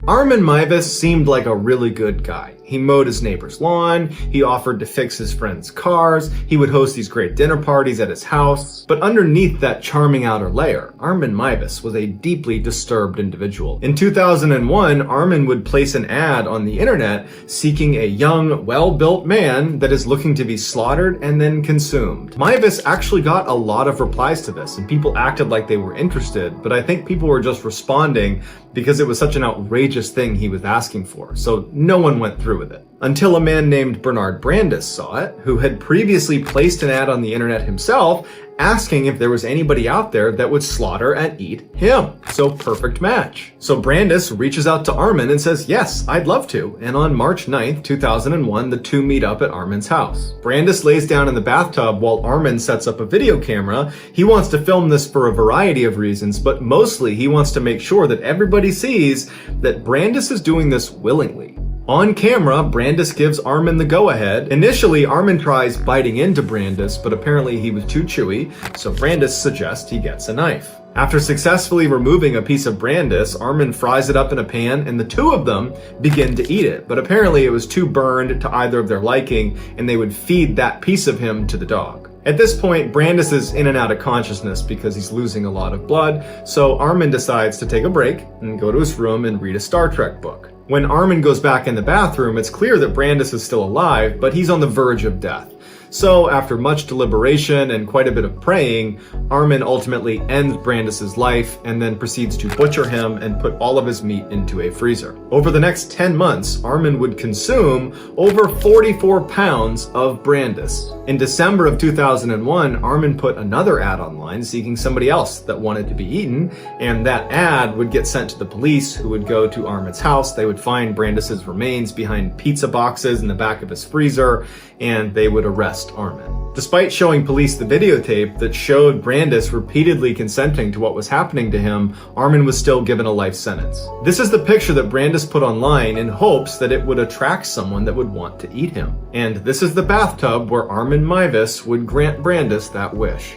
Armin Meiwes seemed like a really good guy. He mowed his neighbor's lawn, he offered to fix his friends' cars, he would host these great dinner parties at his house. But underneath that charming outer layer, Armin Meiwes was a deeply disturbed individual. In 2001, Armin would place an ad on the internet seeking a young, well-built man that is looking to be slaughtered and then consumed. Meiwes actually got a lot of replies to this, and people acted like they were interested, but I think people were just responding because it was such an outrageous thing he was asking for, so no one went through with it. Until a man named Bernard Brandes saw it, who had previously placed an ad on the internet himself, asking if there was anybody out there that would slaughter and eat him. So perfect match. So Brandes reaches out to Armin and says, yes, I'd love to. And on March 9th, 2001, the two meet up at Armin's house. Brandes lays down in the bathtub while Armin sets up a video camera. He wants to film this for a variety of reasons, but mostly he wants to make sure that everybody sees that Brandes is doing this willingly. On camera, Brandes gives Armin the go-ahead. Initially, Armin tries biting into Brandes, but apparently he was too chewy, so Brandes suggests he gets a knife. After successfully removing a piece of Brandes, Armin fries it up in a pan, and the two of them begin to eat it, but apparently it was too burned to either of their liking, and they would feed that piece of him to the dog. At this point, Brandes is in and out of consciousness because he's losing a lot of blood, so Armin decides to take a break and go to his room and read a Star Trek book. When Armin goes back in the bathroom, it's clear that Brandes is still alive, but he's on the verge of death. So, after much deliberation and quite a bit of praying, Armin ultimately ends Brandes' life and then proceeds to butcher him and put all of his meat into a freezer. Over the next 10 months, Armin would consume over 44 pounds of Brandes. In December of 2001, Armin put another ad online seeking somebody else that wanted to be eaten, and that ad would get sent to the police, who would go to Armin's house. They would find Brandes' remains behind pizza boxes in the back of his freezer, and they would arrest Armin. Despite showing police the videotape that showed Brandes repeatedly consenting to what was happening to him, Armin was still given a life sentence. This is the picture that Brandes put online in hopes that it would attract someone that would want to eat him. And this is the bathtub where Armin Meiwes would grant Brandes that wish.